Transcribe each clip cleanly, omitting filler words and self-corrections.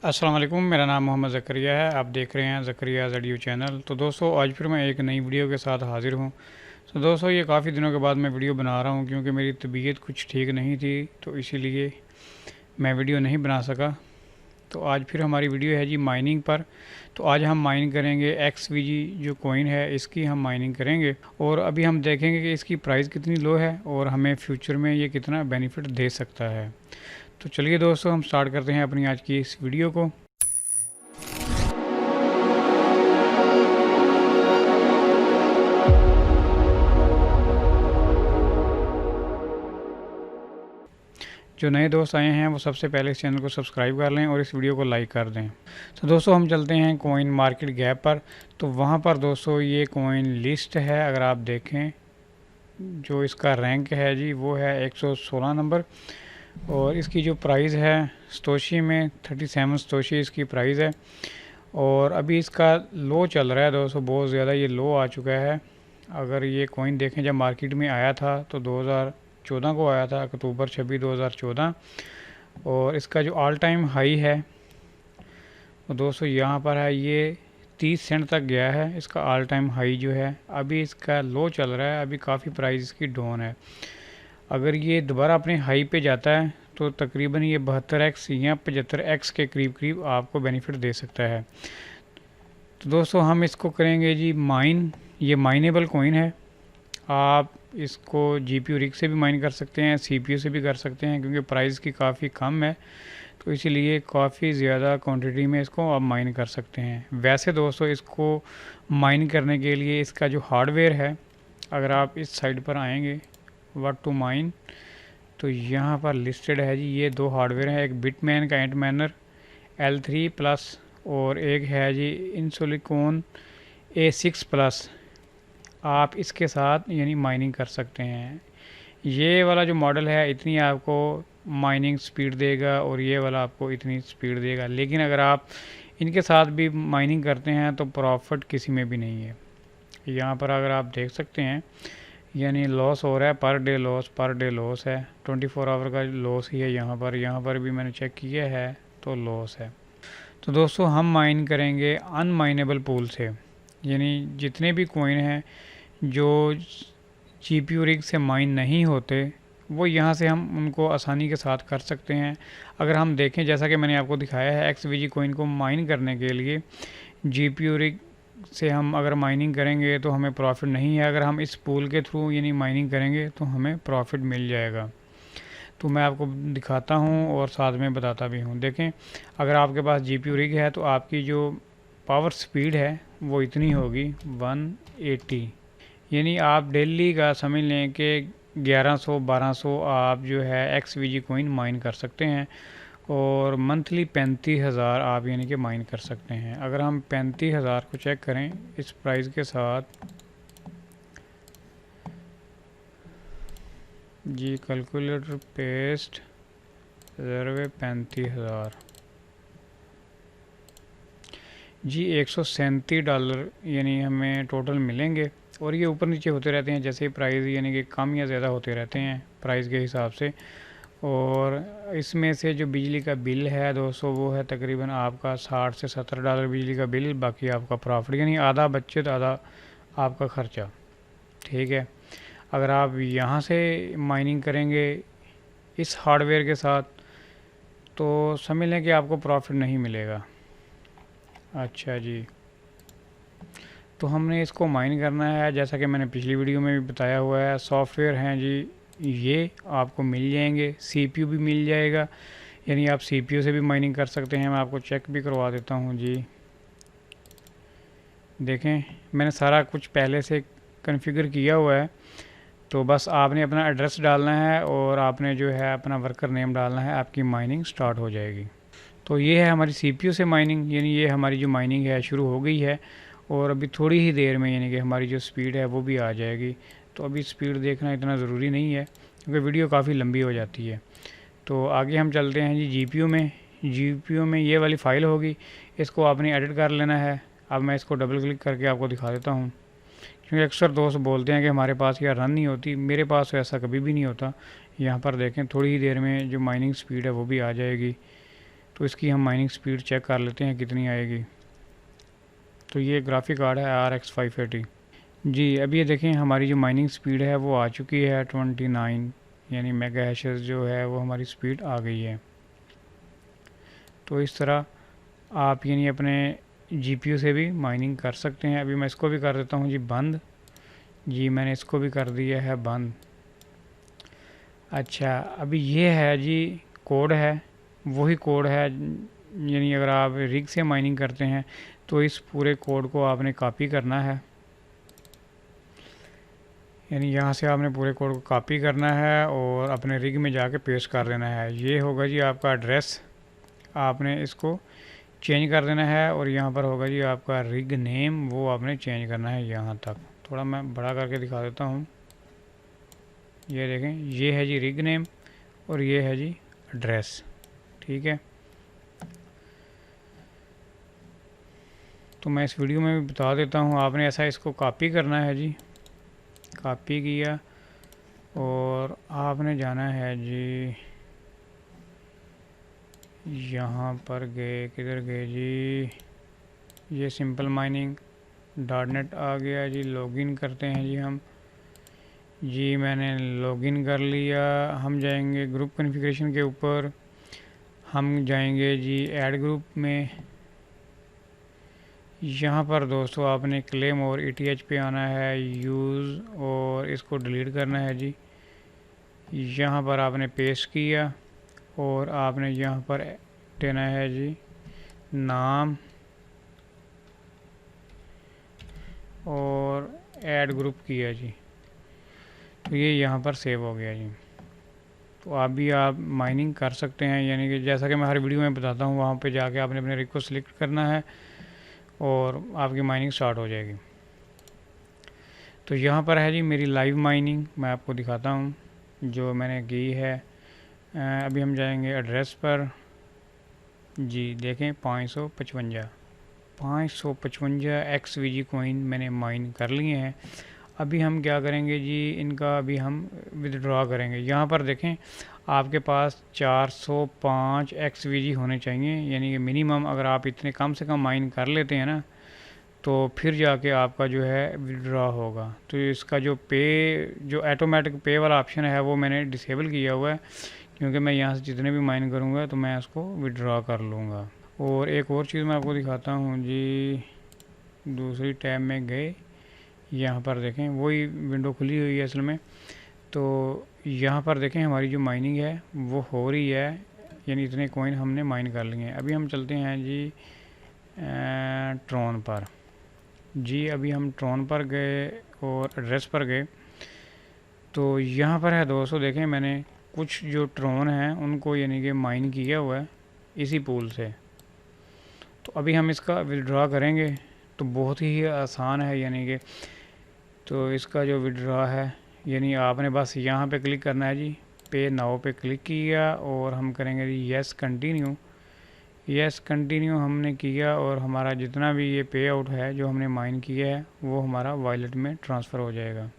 अस्सलाम वालेकुम। मेरा नाम मोहम्मद ज़करिया है। आप देख रहे हैं ज़करिया ज़डियो चैनल। तो दोस्तों, आज फिर मैं एक नई वीडियो के साथ हाज़िर हूँ। तो दोस्तों, ये काफ़ी दिनों के बाद मैं वीडियो बना रहा हूँ क्योंकि मेरी तबीयत कुछ ठीक नहीं थी, तो इसीलिए मैं वीडियो नहीं बना सका। तो आज फिर हमारी वीडियो है जी माइनिंग पर। तो आज हम माइन करेंगे XVG जो कॉइन है, इसकी हम माइनिंग करेंगे और अभी हम देखेंगे कि इसकी प्राइस कितनी लो है और हमें फ्यूचर में ये कितना बेनिफिट दे सकता है। तो चलिए दोस्तों, हम स्टार्ट करते हैं अपनी आज की इस वीडियो को। जो नए दोस्त आए हैं वो सबसे पहले इस चैनल को सब्सक्राइब कर लें और इस वीडियो को लाइक कर दें। तो दोस्तों, हम चलते हैं कॉइन मार्केट गैप पर। तो वहाँ पर दोस्तों ये कॉइन लिस्ट है। अगर आप देखें, जो इसका रैंक है जी वो है 116 नंबर और इसकी जो प्राइस है सतोशी में 37 सतोशी इसकी प्राइस है। और अभी इसका लो चल रहा है दोस्तों, बहुत ज़्यादा ये लो आ चुका है। अगर ये कॉइन देखें, जब मार्केट में आया था तो 2014 को आया था, अक्टूबर 26 2014। और इसका जो ऑल टाइम हाई है वो दोस्तों यहाँ पर है, ये 30 सेंट तक गया है इसका ऑल टाइम हाई जो है। अभी इसका लो चल रहा है, अभी काफ़ी प्राइस इसकी डाउन है। अगर ये दोबारा अपने हाई पे जाता है तो तकरीबन ये 72x या 75x के करीब करीब आपको बेनिफिट दे सकता है। तो दोस्तों, हम इसको करेंगे जी माइन। ये माइनेबल कॉइन है। आप इसको GPU रिग से भी माइन कर सकते हैं, CPU से भी कर सकते हैं, क्योंकि प्राइस की काफ़ी कम है तो इसीलिए काफ़ी ज़्यादा क्वांटिटी में इसको आप माइन कर सकते हैं। वैसे दोस्तों, इसको माइन करने के लिए इसका जो हार्डवेयर है, अगर आप इस साइड पर आएंगे व्हाट टू माइन, तो यहाँ पर लिस्टेड है जी ये दो हार्डवेयर है। एक बिटमैन का एंटमाइनर L3 प्लस और एक है जी इनसिलिकॉन A6 प्लस। आप इसके साथ यानी माइनिंग कर सकते हैं। ये वाला जो मॉडल है इतनी आपको माइनिंग स्पीड देगा और ये वाला आपको इतनी स्पीड देगा, लेकिन अगर आप इनके साथ भी माइनिंग करते हैं तो प्रॉफिट किसी में भी नहीं है। यहाँ पर अगर आप देख सकते हैं, यानी लॉस हो रहा है, पर डे लॉस है। 24 आवर का लॉस ही है। यहाँ पर भी मैंने चेक किया है तो लॉस है। तो दोस्तों, हम माइन करेंगे अनमाइनेबल पूल से, यानी जितने भी कॉइन हैं जो GPU रिग से माइन नहीं होते, वो यहाँ से हम उनको आसानी के साथ कर सकते हैं। अगर हम देखें, जैसा कि मैंने आपको दिखाया है, XVG कॉइन को माइन करने के लिए GPU रिग से हम अगर माइनिंग करेंगे तो हमें प्रॉफिट नहीं है। अगर हम इस पूल के थ्रू यानी माइनिंग करेंगे तो हमें प्रॉफिट मिल जाएगा। तो मैं आपको दिखाता हूँ और साथ में बताता भी हूँ। देखें, अगर आपके पास GPU रिग है तो आपकी जो पावर स्पीड है वो इतनी होगी 180, यानी आप डेली का समझ लें कि 1100-1200 आप जो है XVG कॉइन माइन कर सकते हैं और मंथली 35,000 आप यानी कि माइन कर सकते हैं। अगर हम 35,000 को चेक करें इस प्राइस के साथ जी, कैलकुलेटर पेस्ट ज़रवे 35,000 जी, $137 यानी हमें टोटल मिलेंगे। और ये ऊपर नीचे होते रहते हैं जैसे ही प्राइस यानी कि कम या ज़्यादा होते रहते हैं प्राइस के हिसाब से। और इसमें से जो बिजली का बिल है दोस्तों वो है तकरीबन आपका $60 से $70 बिजली का बिल, बाकी आपका प्रॉफिट, यानी आधा बचत आधा आपका ख़र्चा। ठीक है। अगर आप यहाँ से माइनिंग करेंगे इस हार्डवेयर के साथ तो समझ लें कि आपको प्रॉफिट नहीं मिलेगा। अच्छा जी, तो हमने इसको माइन करना है जैसा कि मैंने पिछली वीडियो में भी बताया हुआ है। सॉफ्टवेयर हैं जी, ये आपको मिल जाएंगे। CPU भी मिल जाएगा, यानी आप CPU से भी माइनिंग कर सकते हैं। मैं आपको चेक भी करवा देता हूँ जी। देखें, मैंने सारा कुछ पहले से कॉन्फ़िगर किया हुआ है, तो बस आपने अपना एड्रेस डालना है और आपने जो है अपना वर्कर नेम डालना है, आपकी माइनिंग स्टार्ट हो जाएगी। तो ये है हमारी CPU से माइनिंग, यानी ये हमारी जो माइनिंग है शुरू हो गई है और अभी थोड़ी ही देर में यानी कि हमारी जो स्पीड है वो भी आ जाएगी। तो अभी स्पीड देखना इतना ज़रूरी नहीं है क्योंकि वीडियो काफ़ी लंबी हो जाती है। तो आगे हम चलते हैं जी GPU में। GPU में ये वाली फ़ाइल होगी, इसको आपने एडिट कर लेना है। अब मैं इसको डबल क्लिक करके आपको दिखा देता हूँ, क्योंकि अक्सर दोस्त बोलते हैं कि हमारे पास यह रन नहीं होती। मेरे पास तो ऐसा कभी भी नहीं होता। यहाँ पर देखें, थोड़ी ही देर में जो माइनिंग स्पीड है वो भी आ जाएगी। तो इसकी हम माइनिंग स्पीड चेक कर लेते हैं कितनी आएगी। तो ये ग्राफिक कार्ड है RX 580 जी। अभी ये देखें हमारी जो माइनिंग स्पीड है वो आ चुकी है 29, यानी मेगा हैशेस जो है वो हमारी स्पीड आ गई है। तो इस तरह आप यानी अपने GPU से भी माइनिंग कर सकते हैं। अभी मैं इसको भी कर देता हूँ जी बंद। जी मैंने इसको भी कर दिया है बंद। अच्छा, अभी ये है जी कोड है, वही कोड है, यानी अगर आप रिग से माइनिंग करते हैं तो इस पूरे कोड को आपने कॉपी करना है। यानी यहाँ से आपने पूरे कोड को कॉपी करना है और अपने रिग में जाके पेस्ट कर देना है। ये होगा जी आपका एड्रेस, आपने इसको चेंज कर देना है। और यहाँ पर होगा जी आपका रिग नेम, वो आपने चेंज करना है यहाँ तक। थोड़ा मैं बड़ा करके दिखा देता हूँ। ये देखें, ये है जी रिग नेम और ये है जी एड्रेस, ठीक है। तो मैं इस वीडियो में भी बता देता हूँ, आपने ऐसा इसको कॉपी करना है जी। कॉपी किया और आपने जाना है जी, यहाँ पर गए, किधर गए जी, ये सिंपल माइनिंग .net आ गया जी। लॉगिन करते हैं जी हम। जी मैंने लॉगिन कर लिया। हम जाएंगे ग्रुप कॉन्फ़िगरेशन के ऊपर, हम जाएंगे जी ऐड ग्रुप में। यहाँ पर दोस्तों आपने क्लेम और ETH पे आना है, यूज़, और इसको डिलीट करना है जी। यहाँ पर आपने पेस्ट किया और आपने यहाँ पर देना है जी नाम और ऐड ग्रुप किया जी। तो ये यहाँ पर सेव हो गया जी। तो आप माइनिंग कर सकते हैं, यानी कि जैसा कि मैं हर वीडियो में बताता हूँ, वहाँ पे जाके आपने अपने रिग को सिलेक्ट करना है और आपकी माइनिंग स्टार्ट हो जाएगी। तो यहाँ पर है जी मेरी लाइव माइनिंग, मैं आपको दिखाता हूँ जो मैंने की है। अभी हम जाएंगे एड्रेस पर जी, देखें 555 XVG कोइन मैंने माइन कर लिए हैं। अभी हम क्या करेंगे जी, इनका अभी हम विदड्रॉ करेंगे। यहाँ पर देखें आपके पास 405 XVG होने चाहिए, यानी कि मिनिमम। अगर आप इतने कम से कम माइन कर लेते हैं ना, तो फिर जाके आपका जो है विदड्रॉ होगा। तो इसका जो ऑटोमेटिक पे वाला ऑप्शन है वो मैंने डिसेबल किया हुआ है, क्योंकि मैं यहाँ से जितने भी माइन करूँगा तो मैं उसको विदड्रॉ कर लूँगा। और एक और चीज़ मैं आपको दिखाता हूँ जी, दूसरी टैब में गए, यहाँ पर देखें वही विंडो खुली हुई है असल में। तो यहाँ पर देखें हमारी जो माइनिंग है वो हो रही है, यानी इतने कॉइन हमने माइन कर लिए हैं। अभी हम चलते हैं जी ट्रॉन पर जी। अभी हम ट्रॉन पर गए और एड्रेस पर गए, तो यहाँ पर है दोस्तों, देखें मैंने कुछ जो ट्रॉन हैं उनको यानी कि माइन किया हुआ है इसी पूल से। तो अभी हम इसका विड्रॉ करेंगे, तो बहुत ही आसान है, यानी कि तो इसका जो विड्रॉ है, यानी आपने बस यहाँ पे क्लिक करना है जी, पे नाउ पे क्लिक किया और हम करेंगे जी यस कंटिन्यू। यस कंटिन्यू हमने किया और हमारा जितना भी ये पे आउट है जो हमने माइन किया है वो हमारा वॉलेट में ट्रांसफ़र हो जाएगा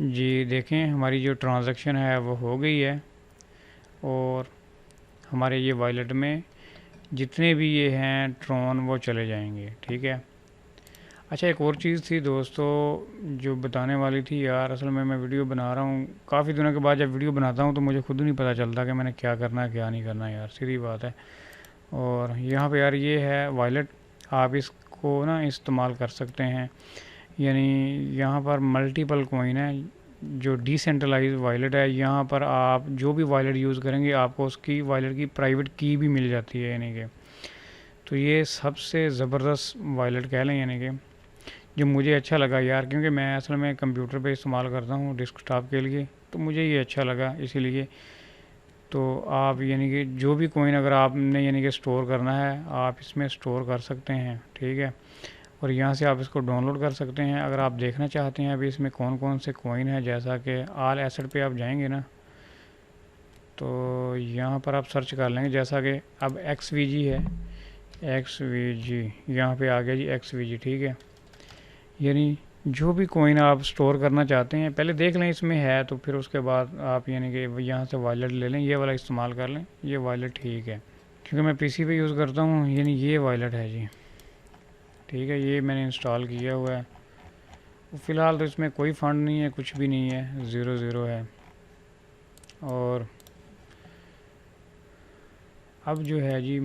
जी। देखें हमारी जो ट्रांजैक्शन है वो हो गई है और हमारे ये वॉलेट में जितने भी ये हैं ट्रॉन वो चले जाएंगे, ठीक है। अच्छा, एक और चीज़ थी दोस्तों जो बताने वाली थी यार, असल में मैं वीडियो बना रहा हूँ काफ़ी दिनों के बाद। जब वीडियो बनाता हूँ तो मुझे खुद नहीं पता चलता कि मैंने क्या करना है क्या नहीं करना यार, सीधी बात है। और यहाँ पे यार ये है वॉलेट, आप इसको ना इस्तेमाल कर सकते हैं, यानी यहाँ पर मल्टीपल कॉइन है जो डिसेंट्रलाइज वॉलेट है। यहाँ पर आप जो भी वॉलेट यूज़ करेंगे आपको उसकी वॉलेट की प्राइवेट की भी मिल जाती है, यानी कि तो ये सबसे ज़बरदस्त वॉलेट कह लें, यानी कि जो मुझे अच्छा लगा यार, क्योंकि मैं असल में कंप्यूटर पे इस्तेमाल करता हूँ डेस्कटॉप के लिए, तो मुझे ये अच्छा लगा इसीलिए। तो आप यानी कि जो भी कॉइन अगर आपने यानी कि स्टोर करना है आप इसमें स्टोर कर सकते हैं, ठीक है। और यहाँ से आप इसको डाउनलोड कर सकते हैं अगर आप देखना चाहते हैं अभी इसमें कौन कौन से कॉइन है। जैसा कि ऑल एसेट पे आप जाएंगे ना, तो यहाँ पर आप सर्च कर लेंगे, जैसा कि अब XVG है, XVG यहाँ पे आ गया जी XVG, ठीक है। यानी जो भी कोइन आप स्टोर करना चाहते हैं पहले देख लें इसमें है, तो फिर उसके बाद आप यानी कि यहाँ से वॉलेट ले लें, ये वाला इस्तेमाल कर लें, ये वॉलेट ठीक है। क्योंकि मैं पीसी पे यूज़ करता हूँ, यानी ये वॉलेट है जी, ठीक है, ये मैंने इंस्टॉल किया हुआ है। फ़िलहाल तो इसमें कोई फ़ंड नहीं है, कुछ भी नहीं है, ज़ीरो ज़ीरो है। और अब जो है जी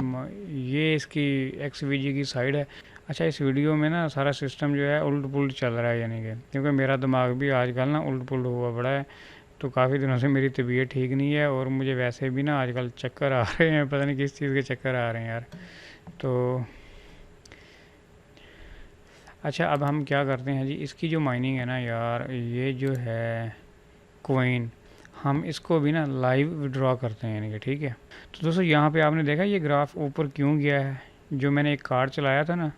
ये इसकी XVG की साइड है। अच्छा, इस वीडियो में ना सारा सिस्टम जो है उल्ट पुल्ट चल रहा है, यानी कि क्योंकि मेरा दिमाग भी आजकल ना उल्ट पुल्ट हुआ पड़ा है। तो काफ़ी दिनों से मेरी तबीयत ठीक नहीं है, और मुझे वैसे भी ना आजकल चक्कर आ रहे हैं, पता नहीं किस चीज़ के चक्कर आ रहे हैं यार। तो अच्छा, अब हम क्या करते हैं जी, इसकी जो माइनिंग है ना यार, ये जो है कोइन, हम इसको भी ना लाइव विड्रॉ करते हैं, यानी कि ठीक है। तो दोस्तों यहाँ पे आपने देखा ये ग्राफ ऊपर क्यों गया है, जो मैंने एक कार्ड चलाया था ना,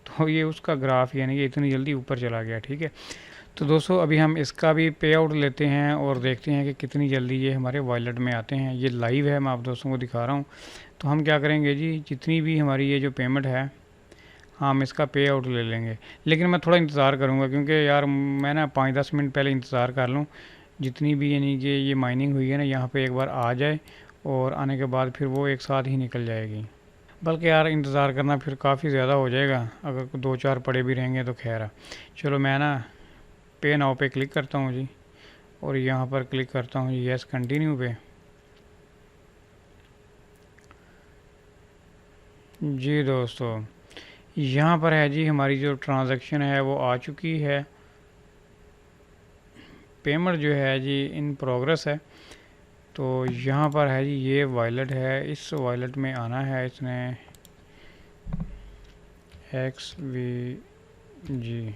तो ये उसका ग्राफ यानी कि इतनी जल्दी ऊपर चला गया, ठीक है। तो दोस्तों अभी हम इसका भी पे आउट लेते हैं और देखते हैं कि कितनी जल्दी ये हमारे वॉलेट में आते हैं। ये लाइव है, मैं आप दोस्तों को दिखा रहा हूँ। तो हम क्या करेंगे जी, जितनी भी हमारी ये जो पेमेंट है, हम इसका पे आउट ले लेंगे। लेकिन मैं थोड़ा इंतज़ार करूँगा, क्योंकि यार मैं ना 5-10 मिनट पहले इंतज़ार कर लूँ, जितनी भी यानी कि ये माइनिंग हुई है ना यहाँ पे एक बार आ जाए, और आने के बाद फिर वो एक साथ ही निकल जाएगी। बल्कि यार इंतज़ार करना फिर काफ़ी ज़्यादा हो जाएगा, अगर 2-4 पड़े भी रहेंगे तो खैर है। चलो मैं ना पे नाउ पे क्लिक करता हूँ जी, और यहाँ पर क्लिक करता हूँ जी यस कंटिन्यू पे। जी दोस्तों, यहाँ पर है जी हमारी जो ट्रांजैक्शन है वो आ चुकी है। पेमेंट जो है जी इन प्रोग्रेस है। तो यहाँ पर है जी ये वॉलेट है, इस वॉलेट में आना है इसने XVG।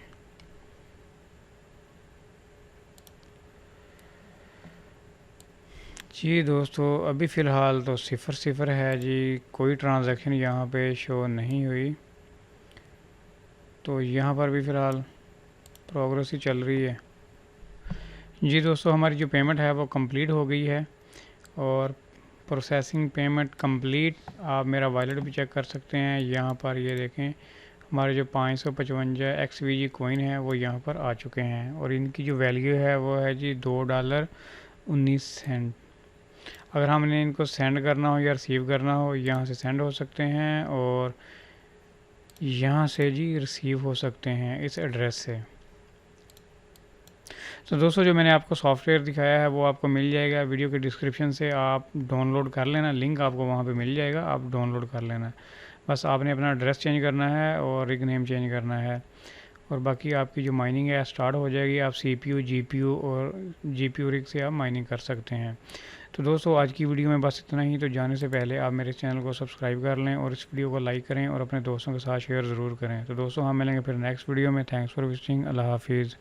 जी दोस्तों, अभी फ़िलहाल तो 0 है जी, कोई ट्रांजैक्शन यहाँ पे शो नहीं हुई। तो यहाँ पर भी फ़िलहाल प्रोग्रेस ही चल रही है। जी दोस्तों, हमारी जो पेमेंट है वो कंप्लीट हो गई है, और प्रोसेसिंग पेमेंट कंप्लीट। आप मेरा वॉलेट भी चेक कर सकते हैं, यहाँ पर ये देखें हमारे जो 555 XVG कोइन है वो यहाँ पर आ चुके हैं, और इनकी जो वैल्यू है वो है जी $2.19। अगर हमने इनको सेंड करना हो या रिसीव करना हो, यहाँ से सेंड हो सकते हैं, और यहाँ से जी रिसीव हो सकते हैं इस एड्रेस से। तो दोस्तों जो मैंने आपको सॉफ्टवेयर दिखाया है वो आपको मिल जाएगा वीडियो के डिस्क्रिप्शन से, आप डाउनलोड कर लेना, लिंक आपको वहाँ पे मिल जाएगा, आप डाउनलोड कर लेना। बस आपने अपना एड्रेस चेंज करना है और रिग नेम चेंज करना है, और बाकी आपकी जो माइनिंग है स्टार्ट हो जाएगी। आप CPU GPU और GPU रिग से आप माइनिंग कर सकते हैं। तो दोस्तों आज की वीडियो में बस इतना ही। तो जाने से पहले आप मेरे चैनल को सब्सक्राइब कर लें, और इस वीडियो को लाइक करें, और अपने दोस्तों के साथ शेयर ज़रूर करें। तो दोस्तों हम मिलेंगे फिर नेक्स्ट वीडियो में। Thanks for visiting. अल्लाह हाफिज़।